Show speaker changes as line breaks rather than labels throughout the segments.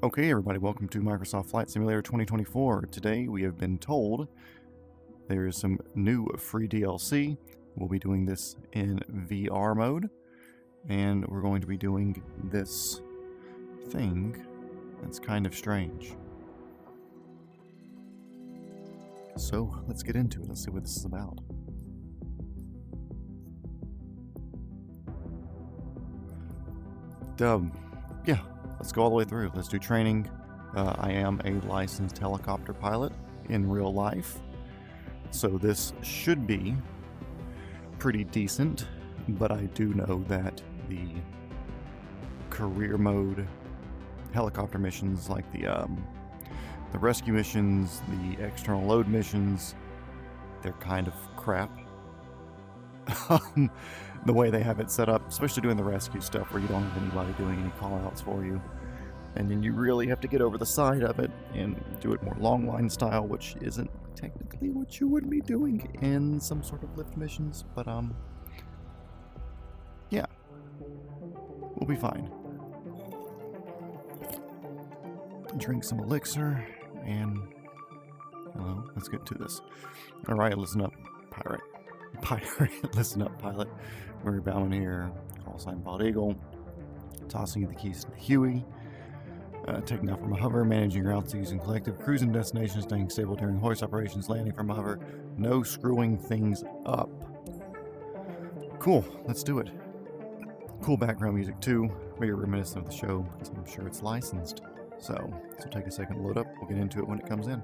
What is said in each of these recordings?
Okay, everybody, welcome to Microsoft Flight Simulator 2024. Today we have been told there is some new free DLC. We'll be doing this in VR mode, and we're going to be doing this thing that's kind of strange. So let's get into it. Let's see what this is about. Yeah, let's go all the way through. Let's do training. I am a licensed helicopter pilot in real life, so this should be pretty decent, but I do know that the career mode helicopter missions, like the rescue missions, the external load missions, they're kind of crap. The way they have it set up, especially doing the rescue stuff where you don't have anybody doing any call-outs for you. And then you really have to get over the side of it and do it more long line style, which isn't technically what you would be doing in some sort of lift missions, but yeah, we'll be fine. Drink some elixir, and well, let's get to this. Alright, listen up, pirate. Listen up, pilot. Murray Bauman here, call sign Bald Eagle. Tossing you the keys to the Huey. Taking off from a hover, managing routes using collective, cruising destinations, staying stable during hoist operations, landing from a hover, no screwing things up. Cool, let's do it. Cool background music too, very reminiscent of the show, because I'm sure it's licensed. So take a second to load up, we'll get into it when it comes in.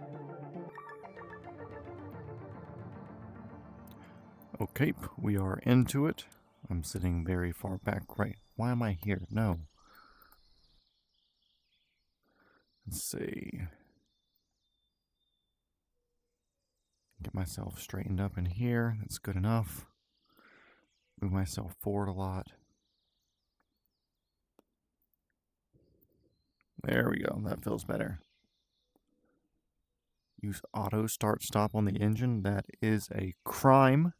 Okay, we are into it. I'm sitting very far back right. Why am I here? No. Let's see. Get myself straightened up in here. That's good enough. Move myself forward a lot. There we go. That feels better. Use auto start stop on the engine. That is a crime.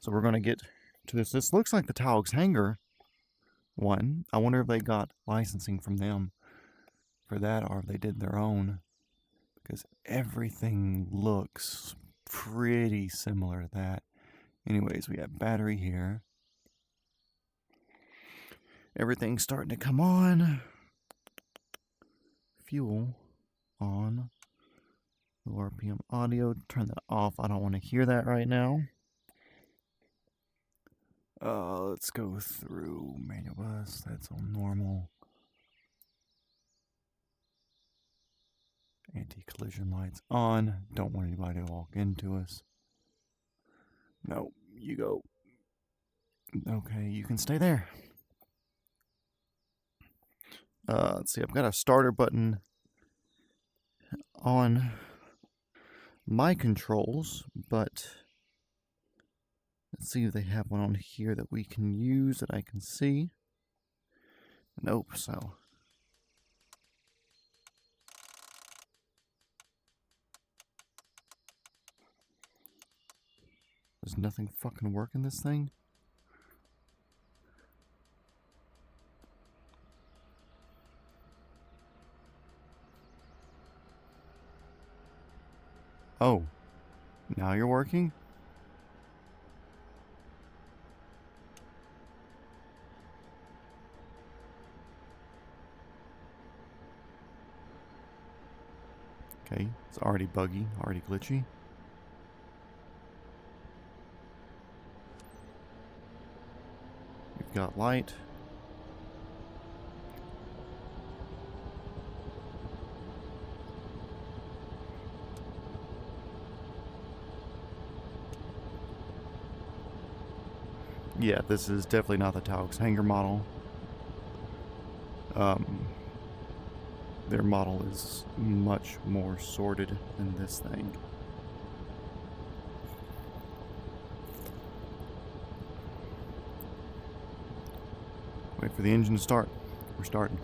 So we're going to get to this. This looks like the Taugs Hangar one. I wonder if they got licensing from them for that, or if they did their own, because everything looks pretty similar to that. Anyways, we have battery here. Everything's starting to come on. Fuel on. Low RPM audio. Turn that off. I don't want to hear that right now. Let's go through manual bus. That's on normal. Anti-collision lights on. Don't want anybody to walk into us. No, you go. Okay, you can stay there. Let's see, I've got a starter button on my controls, but let's see if they have one on here that we can use that I can see. Nope, so. Does nothing fucking work in this thing? Oh, now you're working? Okay, it's already buggy, already glitchy. We've got light. Yeah, this is definitely not the Taugs Hangar model. Their model is much more sorted than this thing. Wait for the engine to start. We're starting.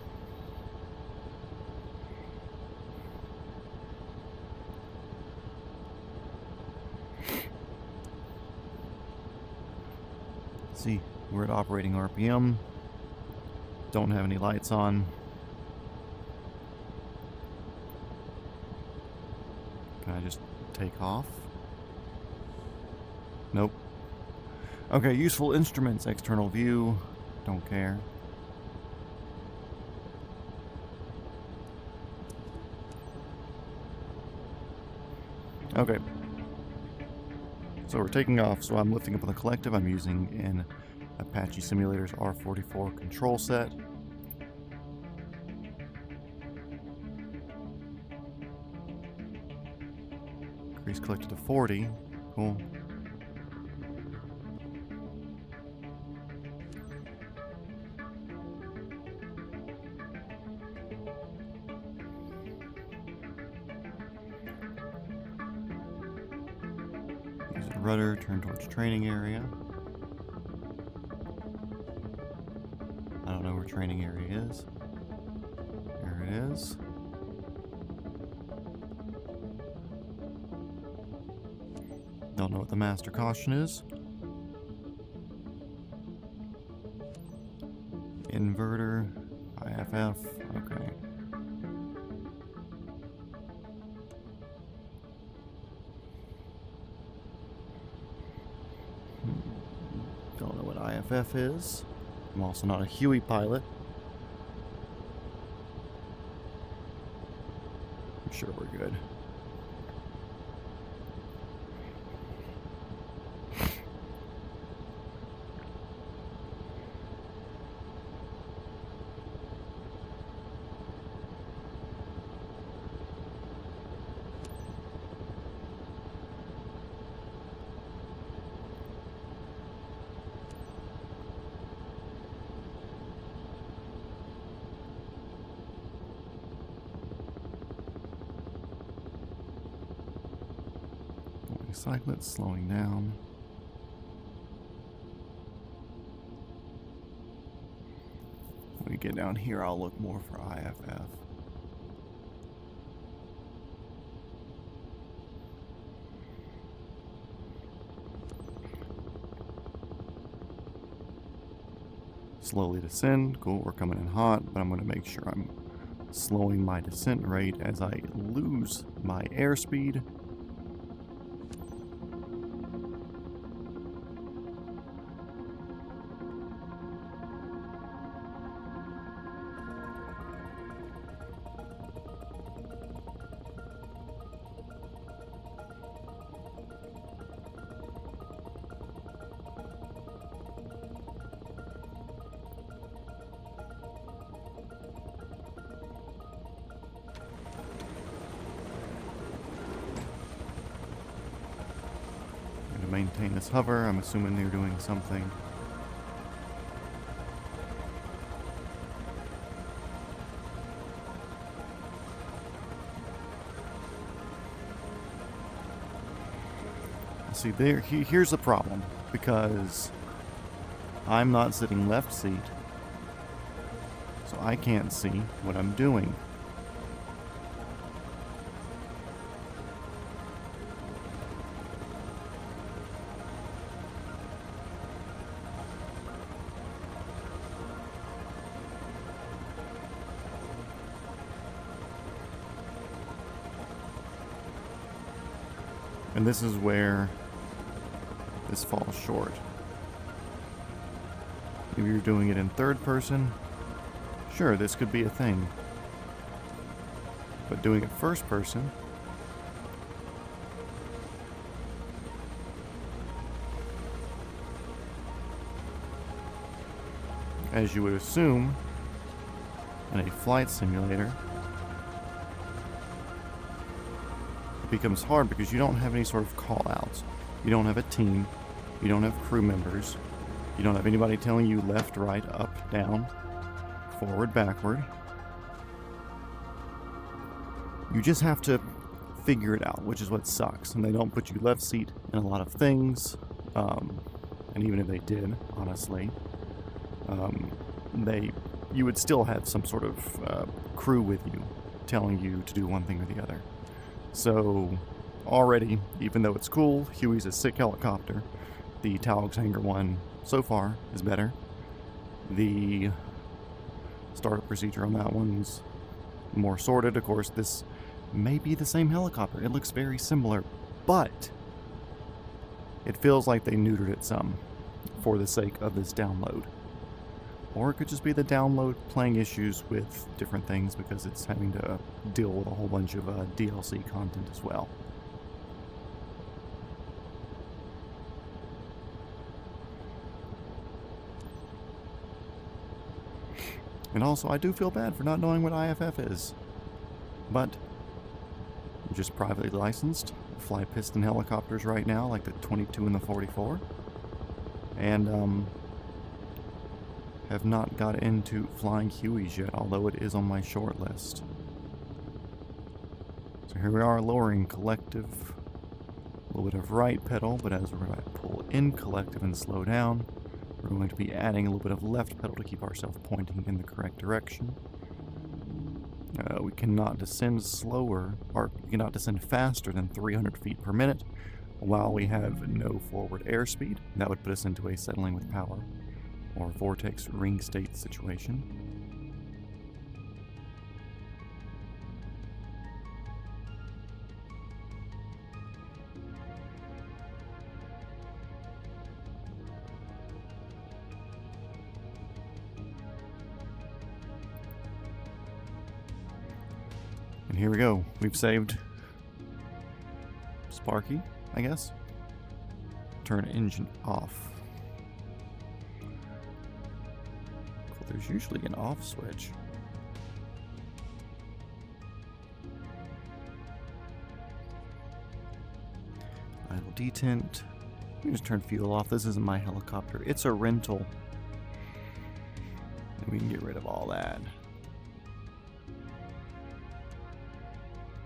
See, we're at operating RPM. Don't have any lights on. Can I just take off? Nope. Okay, useful instruments, external view. Don't care. Okay. So we're taking off, so I'm lifting up on the collective. I'm using an Apache Simulators R44 control set. Increase collected to 40. Cool. Use the rudder, turn towards training area. I don't know where training area is. There it is. Don't know what the master caution is. Inverter, IFF, okay. Don't know what IFF is. I'm also not a Huey pilot. I'm sure we're good. Cyclets slowing down. When we get down here, I'll look more for IFF. Slowly descend. Cool, we're coming in hot, but I'm going to make sure I'm slowing my descent rate as I lose my airspeed. Maintain this hover. I'm assuming they're doing something. See, here's the problem, because I'm not sitting left seat, so I can't see what I'm doing. And this is where this falls short. If you're doing it in third person, sure, this could be a thing. But doing it first person, as you would assume in a flight simulator, it becomes hard because you don't have any sort of call-outs. You don't have a team. You don't have crew members. You don't have anybody telling you left, right, up, down, forward, backward. You just have to figure it out, which is what sucks. And they don't put you left seat in a lot of things. And even if they did, honestly, you would still have some sort of crew with you telling you to do one thing or the other. So already, even though it's cool, Huey's a sick helicopter. The Talix Hangar 1 so far is better. The startup procedure on that one's more sorted. Of course, may be the same helicopter. It looks very similar, but it feels like they neutered it some for the sake of this download. Or it could just be the download playing issues with different things because it's having to deal with a whole bunch of DLC content as well. And also, I do feel bad for not knowing what IFF is. But I'm just privately licensed. Fly piston helicopters right now, like the 22 and the 44. And have not got into flying Hueys yet, although it is on my short list. So here we are, lowering collective. A little bit of right pedal, but as we're going to pull in collective and slow down, we're going to be adding a little bit of left pedal to keep ourselves pointing in the correct direction. We cannot descend slower, or we cannot descend faster than 300 feet per minute while we have no forward airspeed. That would put us into a settling with power or vortex ring state situation. And here we go. We've saved Sparky, I guess. Turn engine off. Cool, there's usually an off switch. Idle detent. Let me just turn fuel off. This isn't my helicopter. It's a rental. And we can get rid of all that.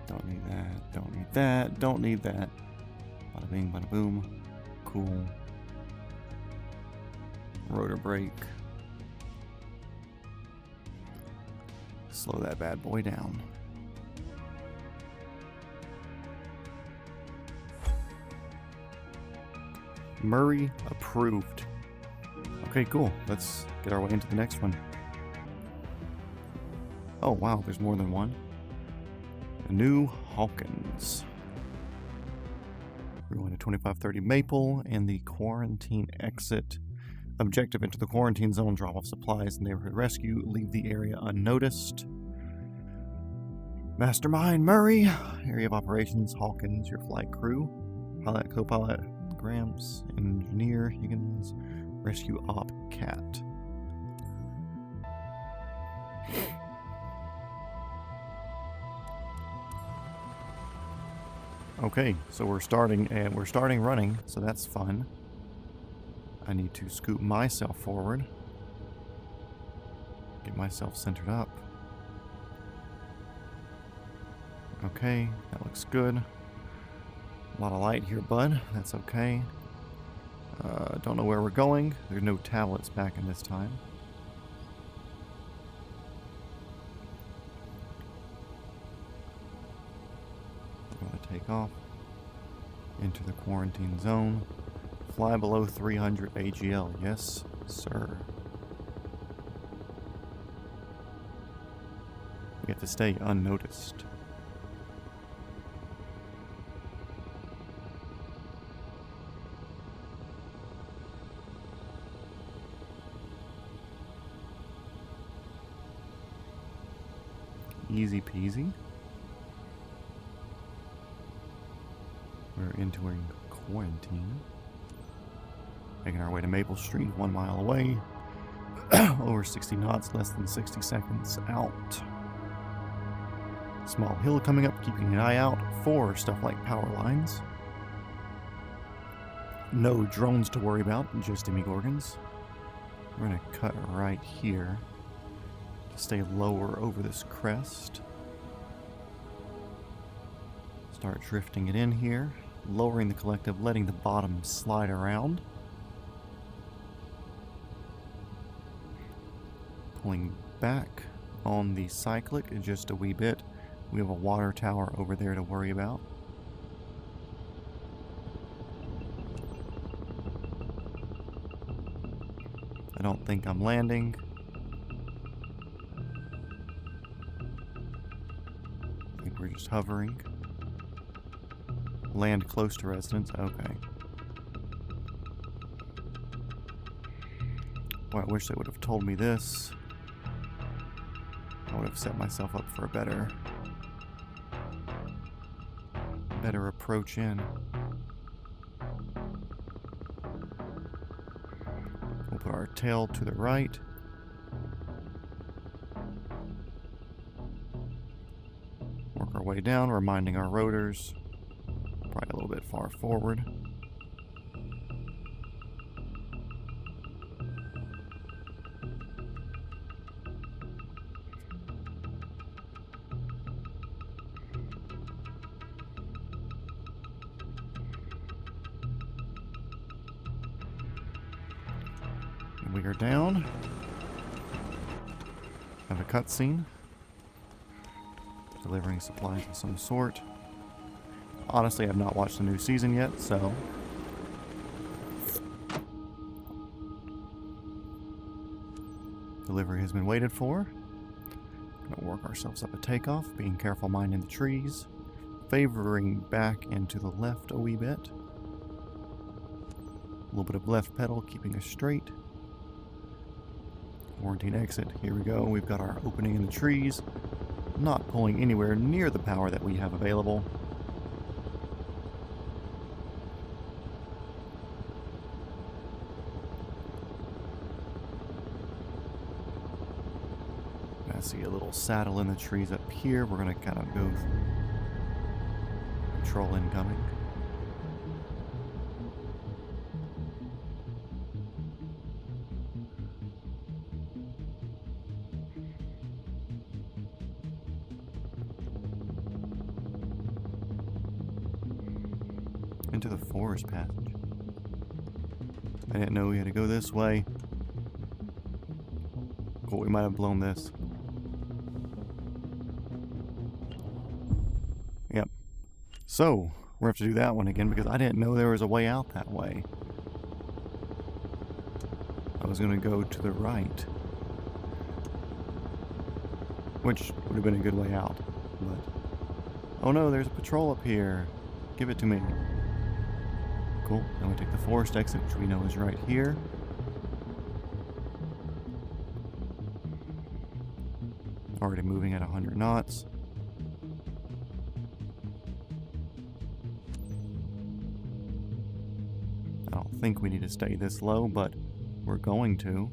Don't need that, don't need that, don't need that. Bada bing, bada boom. Cool. Rotor brake. Slow that bad boy down. Murray approved. Okay, cool. Let's get our way into the next one. Oh, wow, there's more than one. A new Hawkins. We're going to 2530 Maple and the quarantine exit. Objective: enter the quarantine zone, drop off supplies, neighborhood rescue, leave the area unnoticed. Mastermind Murray. Area of operations Hawkins, your flight crew. Pilot, co-pilot Gramps, engineer Higgins, rescue op Cat. Okay, so we're starting running, so that's fun. I need to scoop myself forward. Get myself centered up. Okay, that looks good. A lot of light here, bud. That's okay. Don't know where we're going. There's no tablets back in this time. Take off, enter the quarantine zone, fly below 300 AGL, yes sir. We have to stay unnoticed. Easy peasy. We're entering quarantine. Making our way to Maple Street, 1 mile away. Over 60 knots, less than 60 seconds out. Small hill coming up, keeping an eye out for stuff like power lines. No drones to worry about, just Demigorgons. We're going to cut right here to stay lower over this crest. Start drifting it in here. Lowering the collective, letting the bottom slide around. Pulling back on the cyclic just a wee bit. We have a water tower over there to worry about. I don't think I'm landing. I we're just hovering. Land close to residence. Okay. Well, I wish they would have told me this. I would have set myself up for a better approach in. We'll put our tail to the right. Work our way down, reminding our rotors. Probably a little bit far forward. We are down. Have a cutscene. Delivering supplies of some sort. Honestly, I've not watched the new season yet, so... Delivery has been waited for. Gonna work ourselves up a takeoff, being careful minding the trees. Favoring back and to the left a wee bit. A little bit of left pedal, keeping us straight. Quarantine exit. Here we go. We've got our opening in the trees. Not pulling anywhere near the power that we have available. I see a little saddle in the trees up here. We're going to kind of go control incoming. Into the forest passage. I didn't know we had to go this way. Cool, we might have blown this. Yep. So, we're going to have to do that one again because I didn't know there was a way out that way. I was going to go to the right. Which would have been a good way out. But, oh no, there's a patrol up here. Give it to me. Cool. Now we take the forest exit, which we know is right here. Already moving at 100 knots. I don't think we need to stay this low, but we're going to.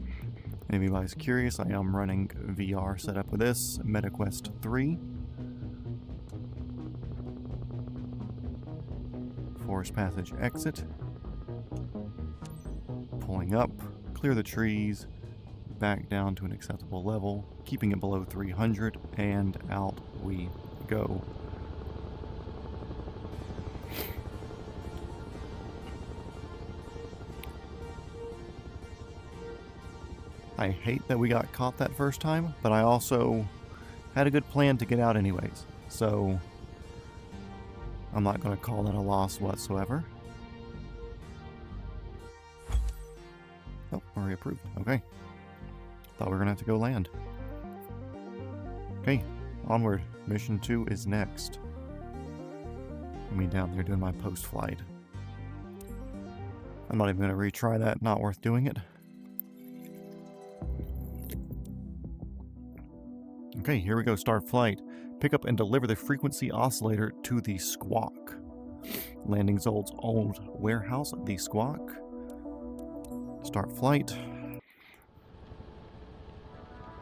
If anybody's curious, I am running VR setup with this, MetaQuest 3. Forest passage exit. Pulling up, clear the trees, back down to an acceptable level, keeping it below 300, and out we go. I hate that we got caught that first time, but I also had a good plan to get out anyways, so I'm not going to call that a loss whatsoever. Oh, already approved. Okay. Thought we were going to have to go land. Okay, onward. Mission 2 is next. Me down there doing my post-flight. I'm not even going to retry that. Not worth doing it. Okay, here we go. Start flight. Pick up and deliver the frequency oscillator to the Squawk. Landing Zold's old warehouse, the Squawk. Start flight.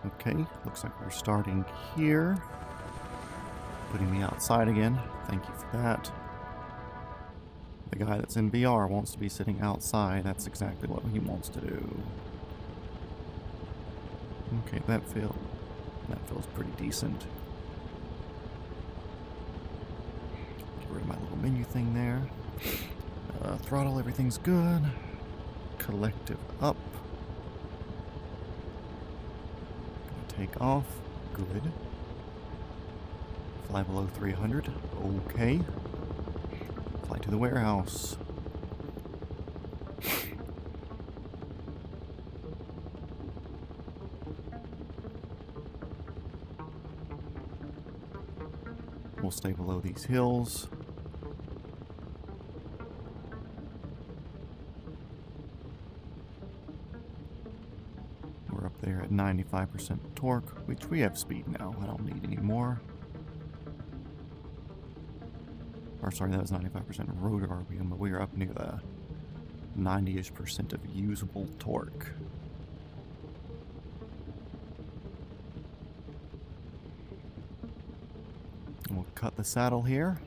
Okay, looks like we're starting here. Putting me outside again. Thank you for that. The guy that's in VR wants to be sitting outside. That's exactly what he wants to do. Okay, that feels pretty decent. Get rid of my little menu thing there. Throttle, everything's good. Collective up. Gonna take off. Good. Fly below 300. Okay. Fly to the warehouse. We'll stay below these hills. We're up there at 95% torque, which we have speed now. I don't need any more. Or sorry, that was 95% rotor RPM, but we are up near the 90-ish% of usable torque. We'll cut the saddle here.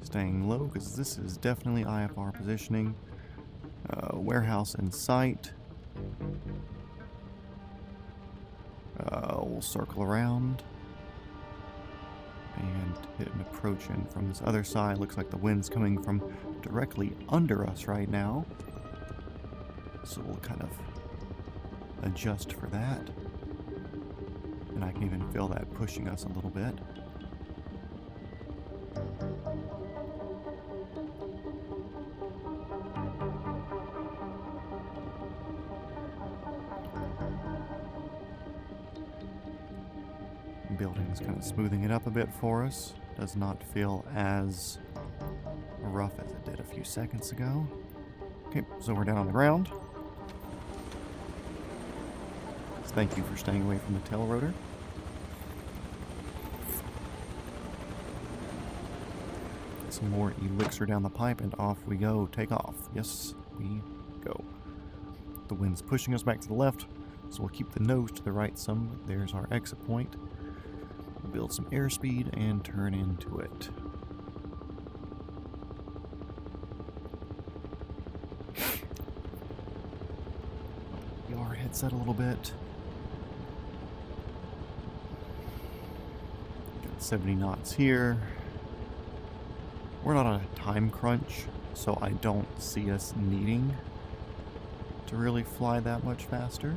Staying low because this is definitely IFR positioning. Warehouse in sight. We'll circle around and hit an approach in from this other side. Looks like the wind's coming from directly under us right now. So we'll kind of adjust for that. And I can even feel that pushing us a little bit. Building's kind of smoothing it up a bit for us. Does not feel as rough as it did a few seconds ago. Okay, so we're down on the ground. So thank you for staying away from the tail rotor. Some more elixir down the pipe and off we go. Take off. Yes, we go. The wind's pushing us back to the left, so we'll keep the nose to the right some. There's our exit point. Build some airspeed and turn into it. Our headset a little bit. Got 70 knots here. We're not on a time crunch, so I don't see us needing to really fly that much faster.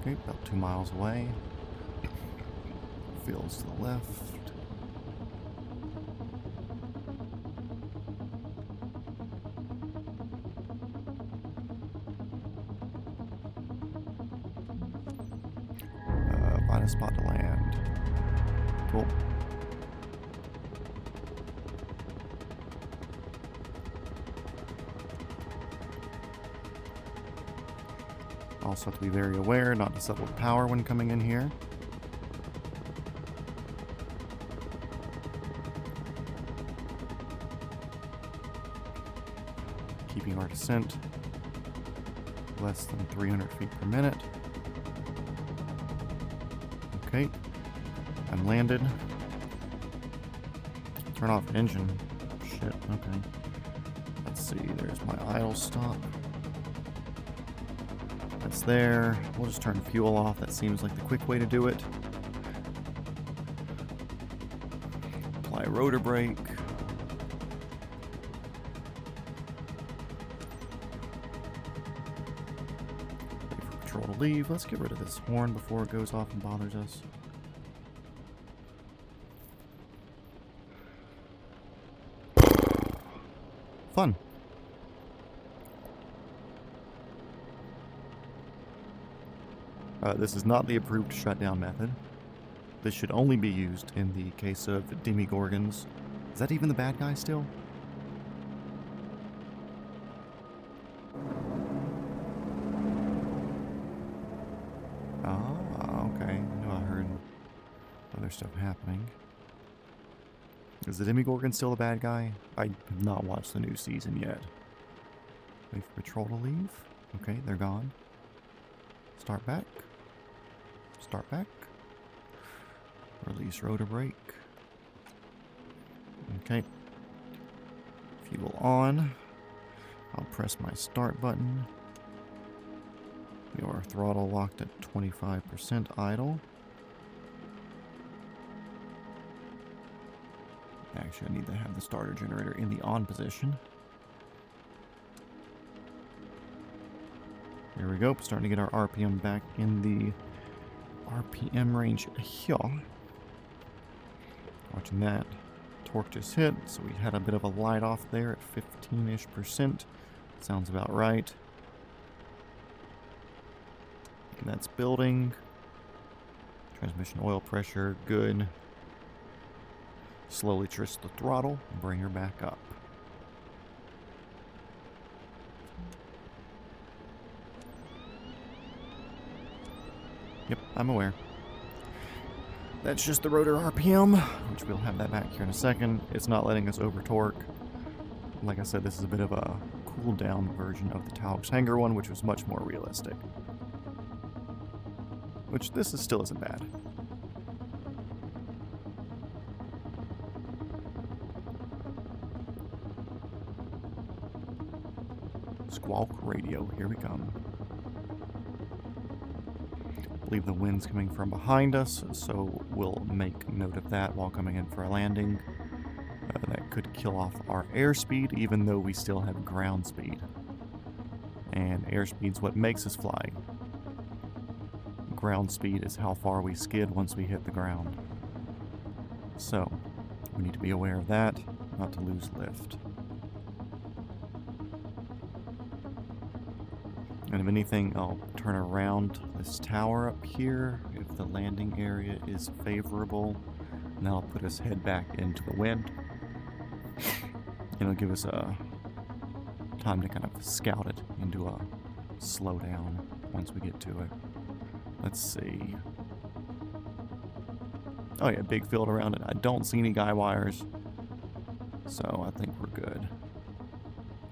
Okay, about 2 miles away. Fields to the left. Find a spot to land. Cool. Also have to be very aware not to settle with power when coming in here. Keeping our descent less than 300 feet per minute. Okay, I'm landed. Turn off engine. Shit, okay. Let's see, there's my idle stop. That's there. We'll just turn fuel off. That seems like the quick way to do it. Apply rotor brake. Wait for patrol to leave. Let's get rid of this horn before it goes off and bothers us. Fun. This is not the approved shutdown method. This should only be used in the case of demigorgons. Is that even the bad guy still? Ah, okay. I know I heard other stuff happening. Is the demigorgon still the bad guy? I have not watched the new season yet. Wait for patrol to leave. Okay, they're gone. Start back. Start back. Release rotor brake. Okay. Fuel on. I'll press my start button. Your throttle locked at 25% idle. Actually, I need to have the starter generator in the on position. There we go. Starting to get our RPM back in the RPM range here. Watching that. Torque just hit, so we had a bit of a light off there at 15-ish%. Sounds about right. And that's building. Transmission oil pressure, good. Slowly twist the throttle and bring her back up. Yep, I'm aware. That's just the rotor RPM, which we'll have that back here in a second. It's not letting us over torque. Like I said, this is a bit of a cool down version of the Taux Hangar one, which was much more realistic. Which this still isn't bad. Squawk radio, here we come. I believe the wind's coming from behind us, so we'll make note of that while coming in for a landing. That could kill off our airspeed, even though we still have ground speed. And airspeed's what makes us fly. Ground speed is how far we skid once we hit the ground. So, we need to be aware of that, not to lose lift. And if anything, I'll turn around this tower up here if the landing area is favorable. And that'll put us head back into the wind. It'll give us a time to kind of scout it into a slowdown once we get to it. Let's see. Oh yeah, big field around it. I don't see any guy wires, so I think we're good.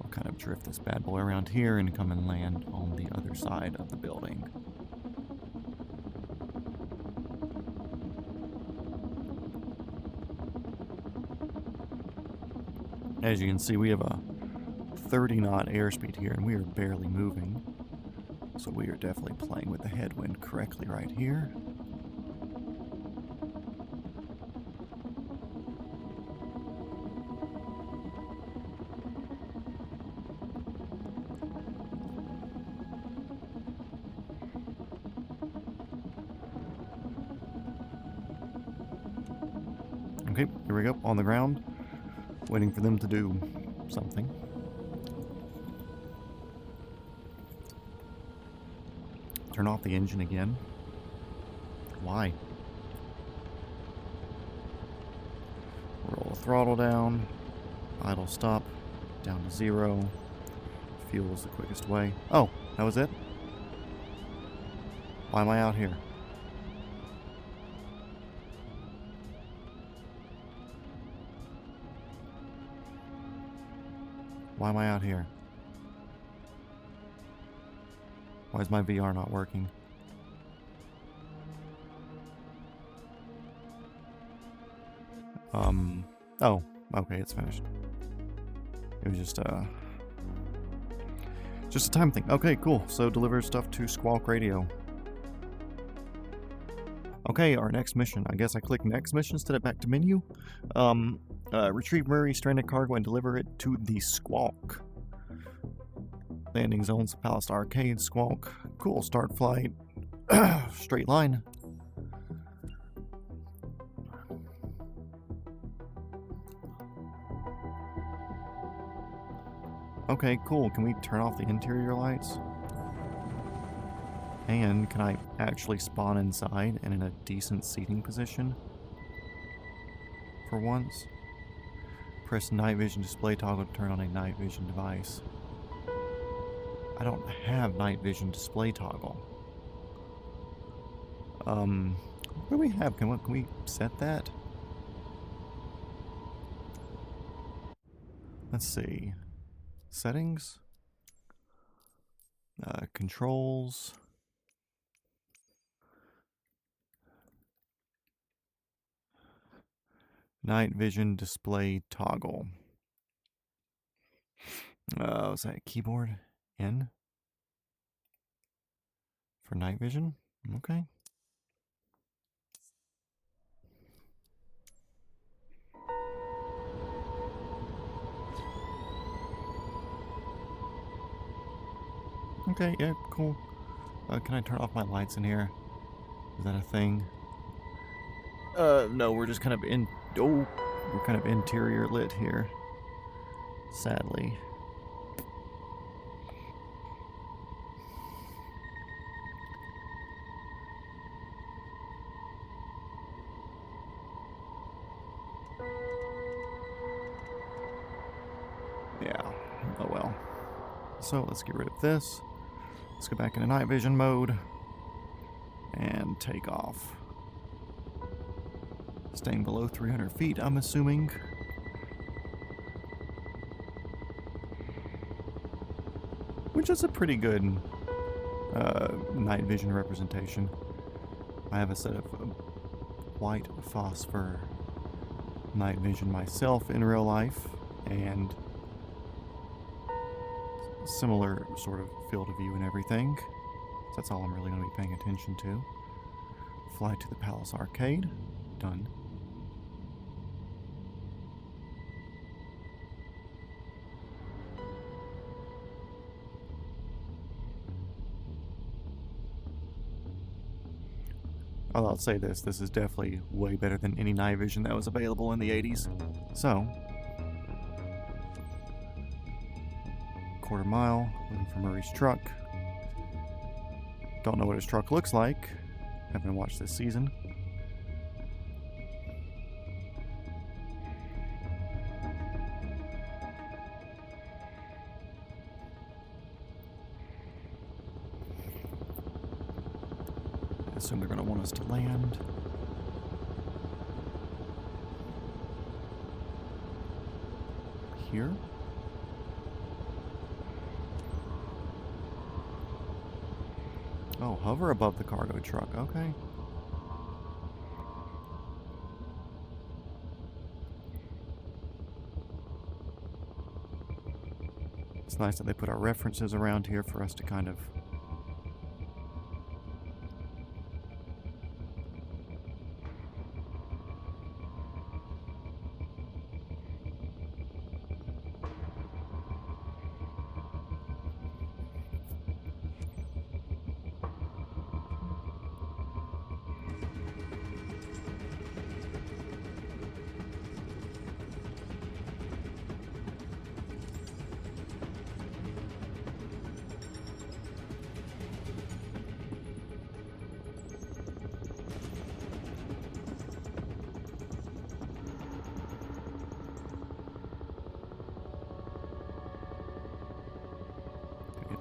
We'll kind of drift this bad boy around here and come and land on the other side of the building. As you can see, we have a 30 knot airspeed here, and we are barely moving. So we are definitely playing with the headwind correctly right here. Okay, here we go, on the ground. Waiting for them to do something. Turn off the engine again. Why? Roll the throttle down. Idle stop. Down to 0. Fuel is the quickest way. Oh, that was it? Why am I out here? Why am I out here? Why is my VR not working? Oh, okay, it's finished. It was just a time thing. Okay, cool. So deliver stuff to Squawk Radio. Okay, our next mission. I guess I click next mission instead of back to menu. Retrieve Murray stranded cargo and deliver it to the Squawk. Landing zones, Palace Arcade, Squawk. Cool, start flight. Straight line. Okay, cool. Can we turn off the interior lights? And can I actually spawn inside and in a decent seating position? For once. Press night vision display toggle to turn on a night vision device. I don't have night vision display toggle. What do we have? Can we set that? Let's see. Settings. Controls. Night vision display toggle. Is that keyboard? N? For night vision? Okay. Okay, yeah, cool. Can I turn off my lights in here? Is that a thing? No, we're just kind of we're kind of interior lit here. Sadly. Yeah, oh well. So let's get rid of this. Let's go back into night vision mode and take off. Staying below 300 feet, I'm assuming. Which is a pretty good night vision representation. I have a set of white phosphor night vision myself in real life, and similar sort of field of view and everything. So that's all I'm really going to be paying attention to. Fly to the Palace Arcade. Done. Well, I'll say this is definitely way better than any night vision that was available in the 80s. So, quarter mile, looking for Murray's truck. Don't know what his truck looks like. Haven't watched this season. I assume they're going to want us to land. Here? Oh, hover above the cargo truck. Okay. It's nice that they put our references around here for us to kind of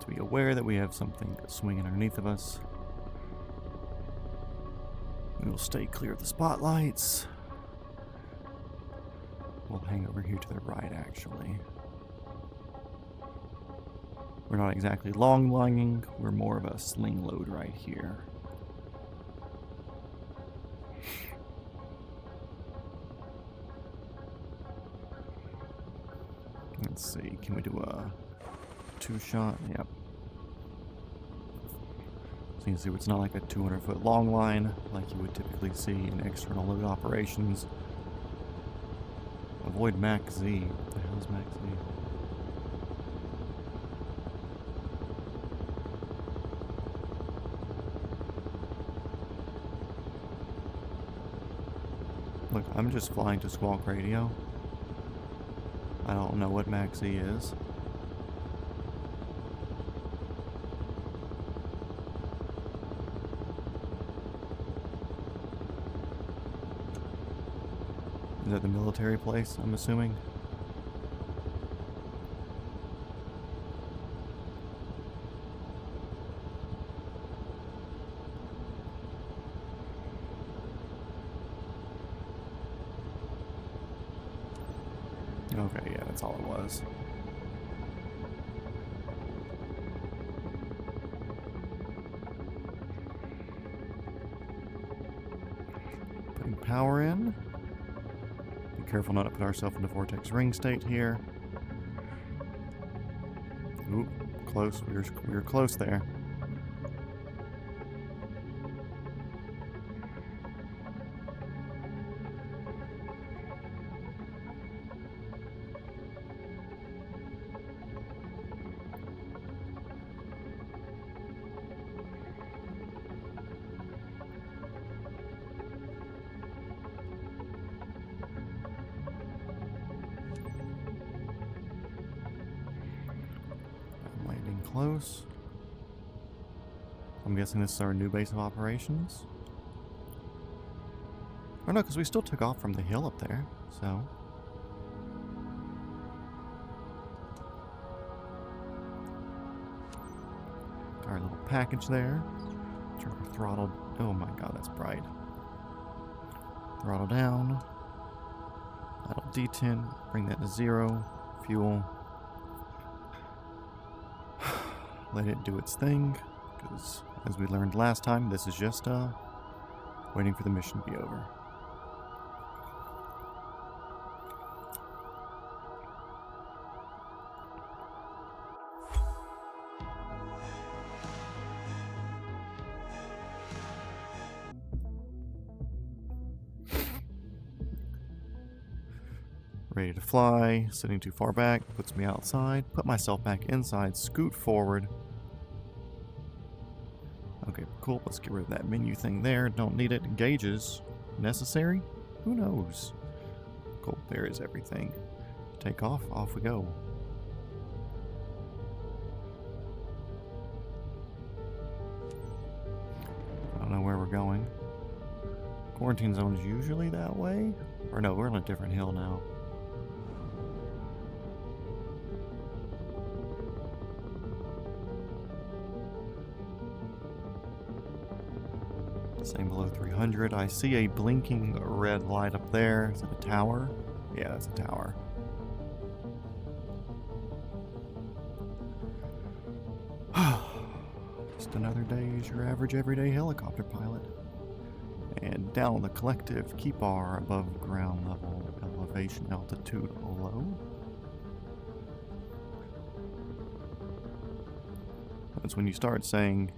to be aware that we have something swinging underneath of us. We will stay clear of the spotlights. We'll hang over here to the right, actually. We're not exactly long-lunging, we're more of a sling load right here. Let's see, can we do a two-shot? Yep. So you can see it's not like a 200-foot long line like you would typically see in external load operations. Avoid Max Z. What the hell is Max Z? Look, I'm just flying to squawk radio. I don't know what Max Z is. Is that the military place, I'm assuming? Okay, yeah, that's all it was. Putting power in. Be careful not to put ourselves into vortex ring state here. Oop, close. We were close there. close. I'm guessing this is our new base of operations. Or no, because we still took off from the hill up there, so. Our little package there. Turn our throttle. Oh my god, that's bright. Throttle down. Idle D10. Bring that to 0. Fuel. Let it do its thing. Because, as we learned last time, this is just waiting for the mission to be over. Ready to fly, sitting too far back, puts me outside, put myself back inside, scoot forward. Okay, cool, let's get rid of that menu thing there, don't need it. Gauges, necessary? Who knows? Cool, there is everything. Take off, off we go. I don't know where we're going. Quarantine zone is usually that way? Or no, we're on a different hill now. Same below 300. I see a blinking red light up there. Is it a tower? Yeah, that's a tower. Just another day as your average everyday helicopter pilot. And down on the collective, keep our above ground level elevation altitude low. That's when you start saying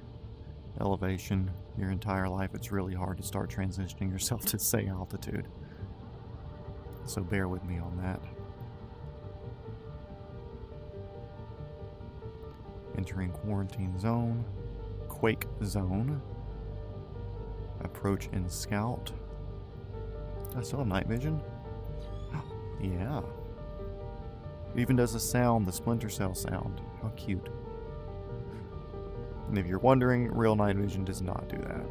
elevation your entire life, it's really hard to start transitioning yourself to say altitude. So bear with me on that. Entering quarantine zone. Quake zone. Approach and scout. I still have night vision? Yeah. It even does a sound, the splinter cell sound. How cute. And if you're wondering, real night vision does not do that.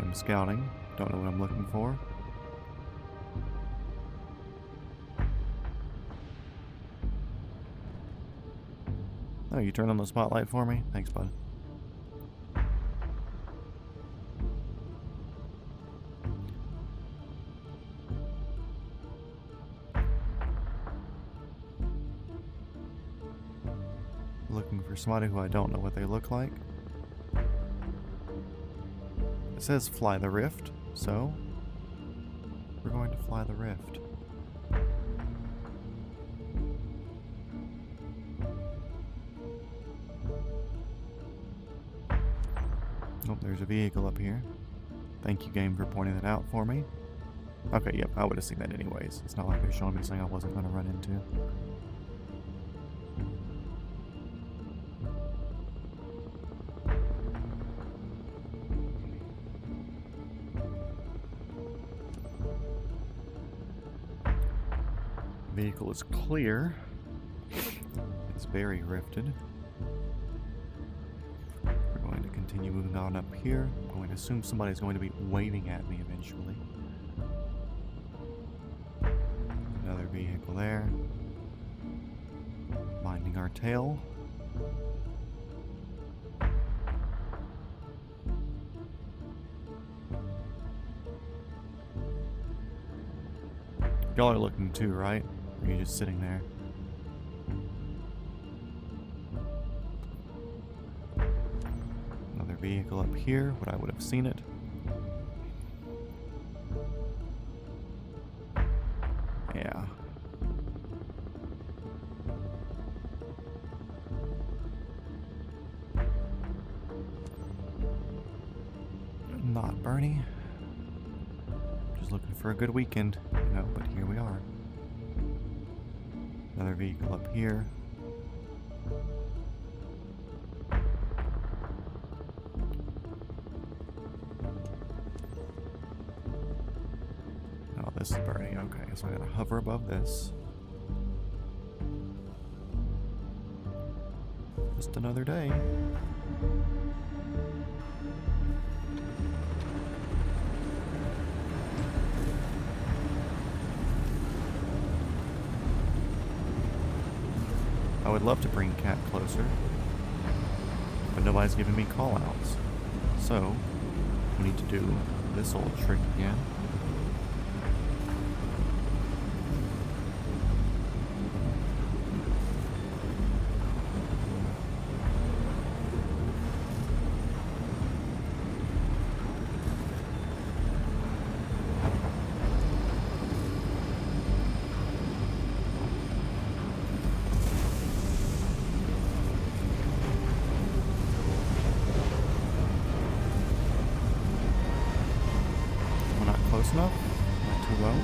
I'm scouting. Don't know what I'm looking for. Oh, you turned on the spotlight for me? Thanks, bud. Looking for somebody who I don't know what they look like. It says fly the Rift, so we're going to fly the Rift. Oh, there's a vehicle up here. Thank you, game, for pointing that out for me. Okay, yep, I would have seen that anyways. It's not like they're showing me something I wasn't going to run into. Vehicle is clear. It's very rifted. We're going to continue moving on up here. I'm going to assume somebody's going to be waving at me eventually. Another vehicle there. Minding our tail. Y'all are looking too, right? Or are you just sitting there? Another vehicle up here, but I would have seen it. Yeah. Not Bernie. Just looking for a good weekend, you know, but here we are. Another vehicle up here. This is Bernie. Okay, so I gotta hover above this. Just another day. I would love to bring Cat closer, but nobody's giving me call-outs. So, we need to do this old trick again. Close enough? Not too low.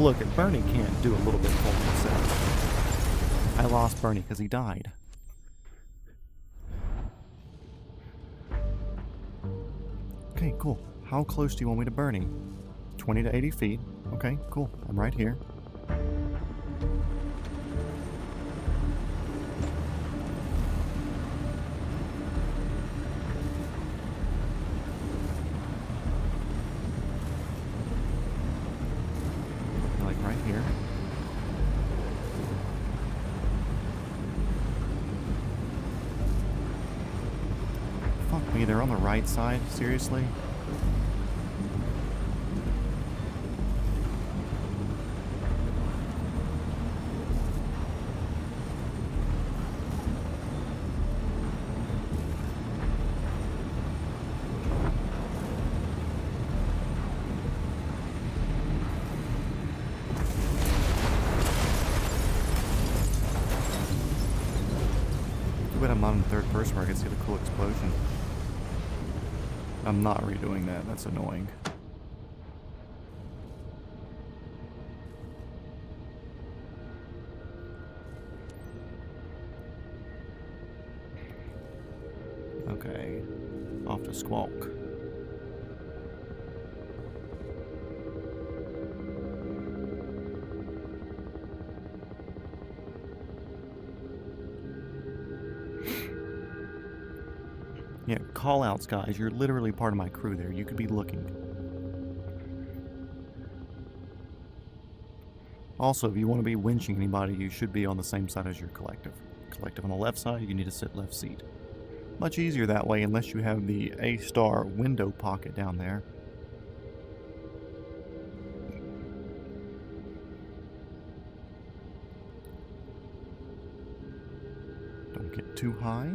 Look, if Bernie can't do a little bit for himself. I lost Bernie because he died. Okay, cool. How close do you want me to Bernie? 20 to 80 feet. Okay, cool. I'm right here. Here. Fuck me, they're on the right side? Seriously? But I'm not in third person where I can see the cool explosion. I'm not redoing that, that's annoying. Okay, off to Squawk. Yeah, call-outs, guys. You're literally part of my crew there. You could be looking. Also, if you want to be winching anybody, you should be on the same side as your collective. Collective on the left side, you need to sit left seat. Much easier that way, unless you have the A-star window pocket down there. Don't get too high.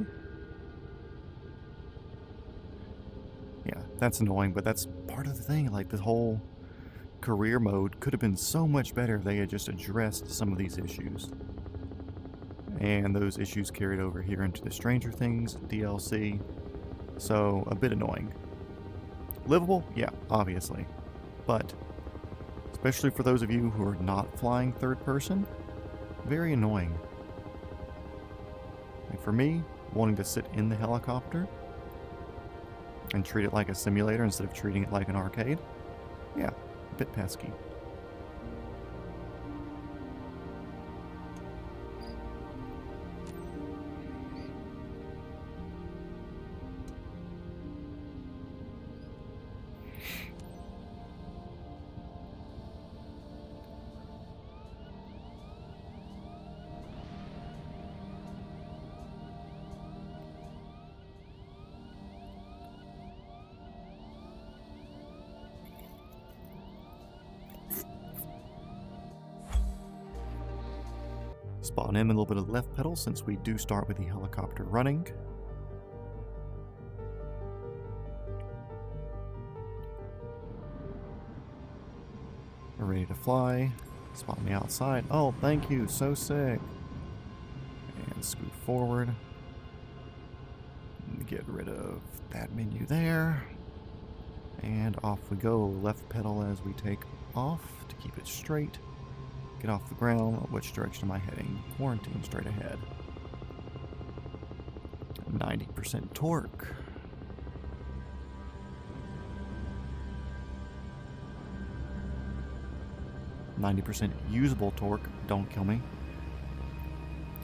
Yeah, that's annoying, but that's part of the thing. Like, this whole career mode could have been so much better if they had just addressed some of these issues. And those issues carried over here into the Stranger Things DLC. So, a bit annoying. Livable? Yeah, obviously. But, especially for those of you who are not flying third person, very annoying. Like for me, wanting to sit in the helicopter and treat it like a simulator instead of treating it like an arcade, yeah, a bit pesky. Spawn in a little bit of the left pedal since we do start with the helicopter running. We're ready to fly. Spot on the outside. Oh, thank you. So sick. And scoot forward. Get rid of that menu there. And off we go. Left pedal as we take off to keep it straight. Get off the ground. Which direction am I heading? Quarantine straight ahead. 90% torque. %90 usable torque. Don't kill me.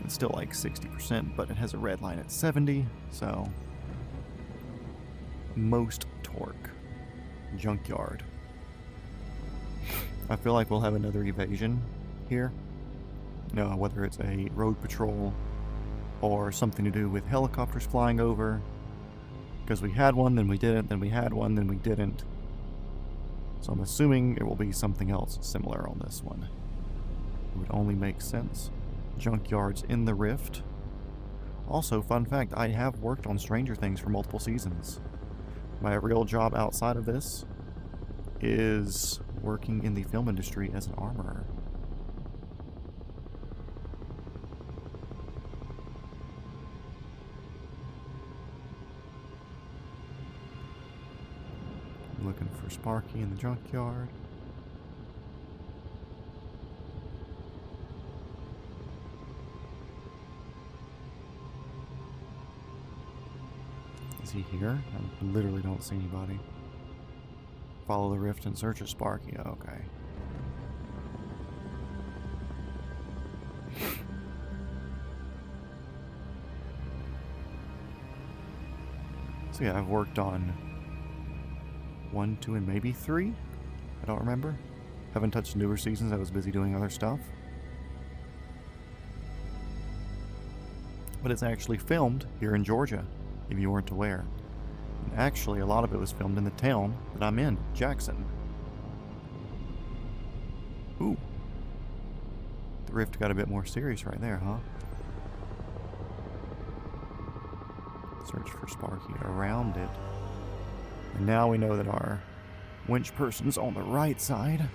It's still like 60%, but it has a red line at 70, so most torque. Junkyard. I feel like we'll have another evasion here. No, whether it's a road patrol or something to do with helicopters flying over. Because we had one, then we didn't, then we had one, then we didn't. So I'm assuming it will be something else similar on this one. It would only make sense. Junkyard's in the Rift. Also, fun fact, I have worked on Stranger Things for multiple seasons. My real job outside of this is working in the film industry as an armorer. I'm looking for Sparky in the junkyard. Is he here? I literally don't see anybody. Follow the rift in search of Sparky. Okay. So yeah, I've worked on 1, 2, and maybe 3. I don't remember. Haven't touched newer seasons. I was busy doing other stuff. But it's actually filmed here in Georgia, if you weren't aware. And actually, a lot of it was filmed in the town that I'm in, Jackson. Ooh. The rift got a bit more serious right there, huh? Search for Sparky around it. And now we know that our winch person's on the right side.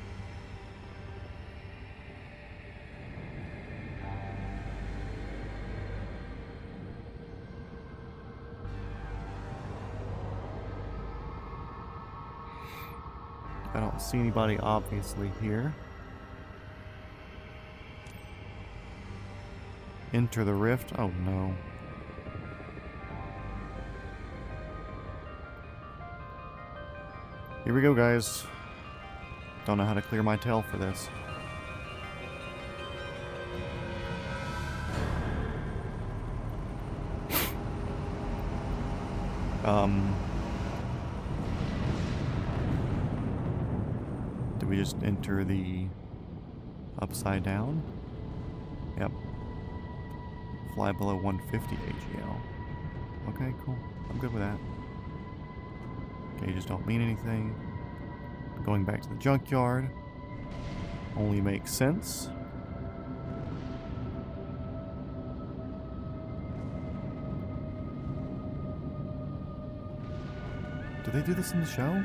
I don't see anybody obviously here. Enter the rift. Oh no. Here we go, guys. Don't know how to clear my tail for this. Did we just enter the upside down? Yep. Fly below 150 AGL. Okay, cool. I'm good with that. Gauges don't mean anything. Going back to the junkyard only makes sense. Did they do this in the show?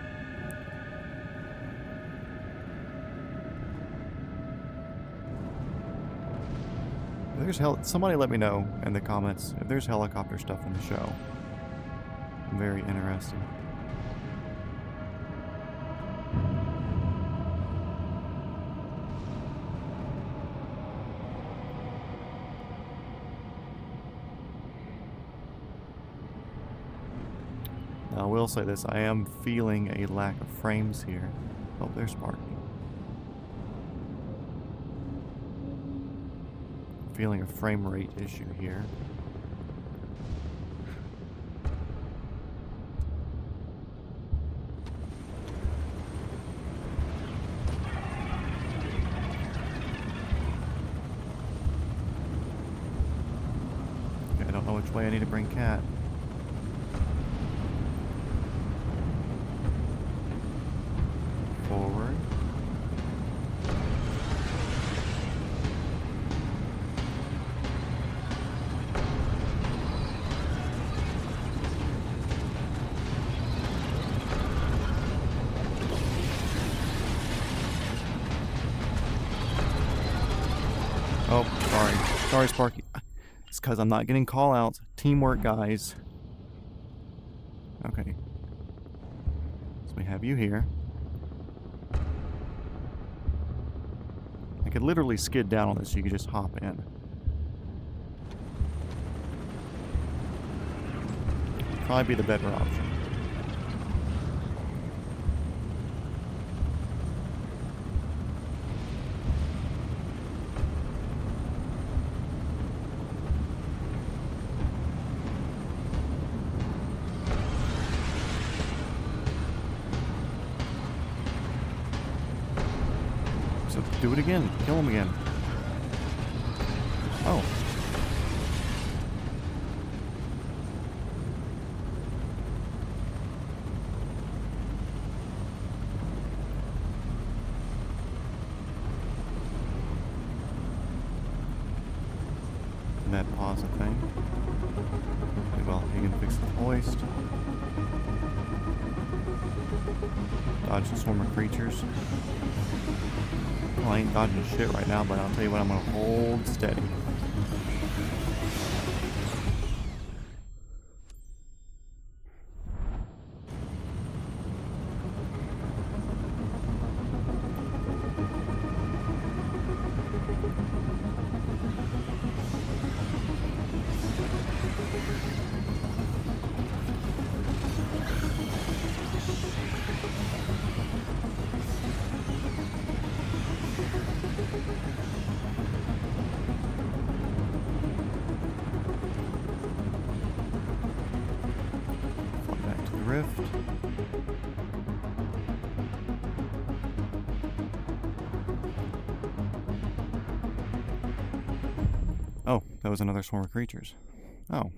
If there's somebody let me know in the comments if there's helicopter stuff in the show. I'm very interested. Now, I will say this, I am feeling a lack of frames here. Oh, there's Sparky. Feeling a frame rate issue here. Okay, I don't know which way I need to bring Cat. Forward. Oh, sorry. Sorry, Sparky. It's because I'm not getting call-outs. Teamwork, guys. Okay. So we have you here. I could literally skid down on this so you could just hop in. probably be the better option. So do it again. Kill him again. Oh. That pause a thing. Okay, well, you can fix the hoist. Dodge the swarm of creatures. Well, I ain't dodging shit right now, but I'll tell you what, I'm gonna hold steady. Rift. Oh, that was another swarm of creatures. Oh.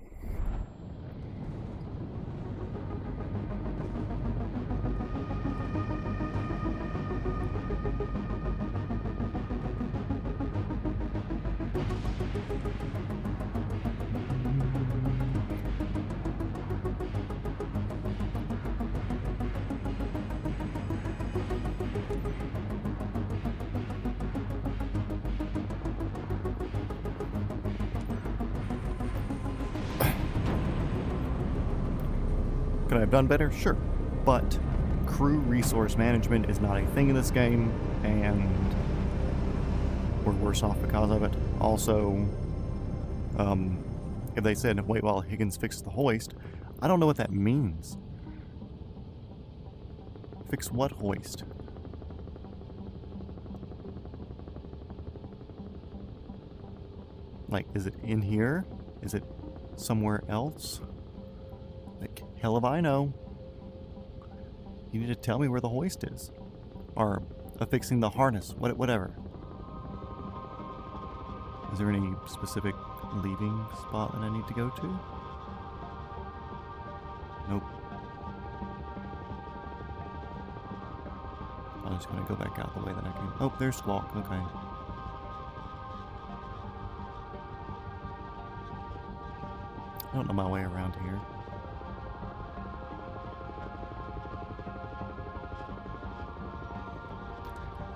Could I have done better? Sure. But crew resource management is not a thing in this game, and we're worse off because of it. Also, if they said, wait while Higgins fixes the hoist, I don't know what that means. Fix what hoist? Like, is it in here? Is it somewhere else? Like, hell if I know. You need to tell me where the hoist is. Or affixing the harness, whatever. Is there any specific leaving spot that I need to go to? Nope. I'm just gonna go back out the way that I came. Oh, there's Squawk, okay. I don't know my way around here.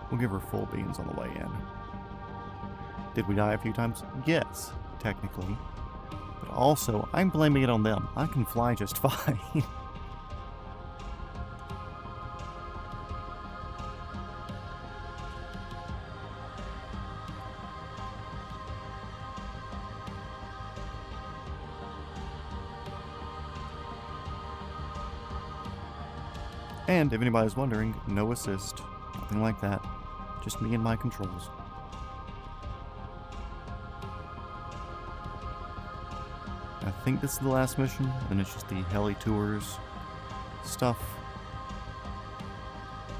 We'll give her full beans on the way in. Did we die a few times? Yes, technically. But also, I'm blaming it on them. I can fly just fine. And if anybody's wondering, no assist, nothing like that. Just me and my controls. I think this is the last mission, and it's just the heli tours stuff.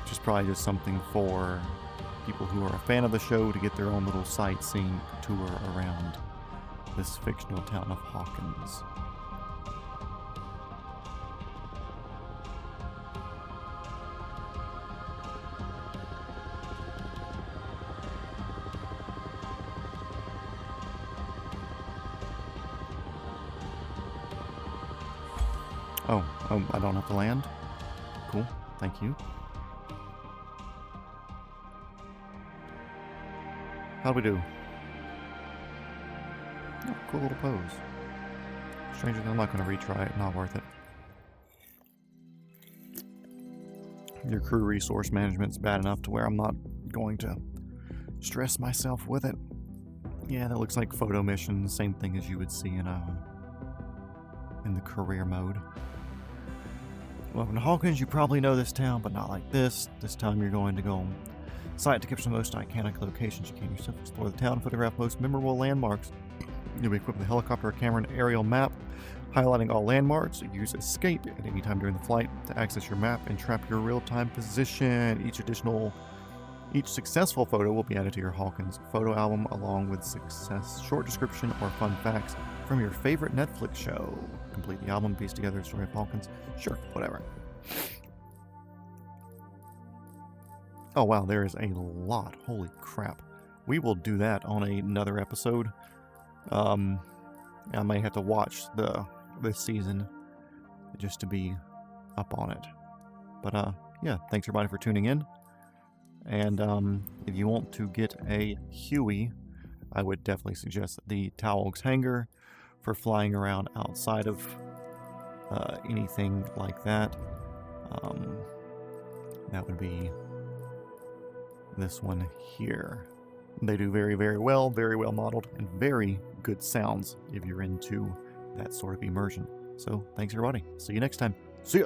Which is probably just something for people who are a fan of the show to get their own little sightseeing tour around this fictional town of Hawkins. Oh, I don't have to land? Cool, thank you. How'd we do? Oh, cool little pose. Stranger, I'm not going to retry it, not worth it. Your crew resource management's bad enough to where I'm not going to stress myself with it. Yeah, that looks like photo missions, same thing as you would see in in the career mode. Welcome to Hawkins. You probably know this town, but not like this. This time you're going to go on site to capture the most iconic locations you can yourself. Explore the town, photograph most memorable landmarks. You'll be equipped with a helicopter, camera, and aerial map, highlighting all landmarks. Use escape at any time during the flight to access your map and trap your real-time position. Each successful photo will be added to your Hawkins photo album, along with short description or fun facts from your favorite Netflix show. Complete the album, piece together a story of Hawkins. Sure, whatever. Oh wow, there is a lot. Holy crap. We will do that on another episode. I may have to watch this season just to be up on it. But yeah, thanks everybody for tuning in. And if you want to get a Huey, I would definitely suggest the Towels Hangar for flying around outside of anything like that. That would be this one here. They do very, very well modeled, and very good sounds if you're into that sort of immersion. So thanks everybody. See you next time. See ya!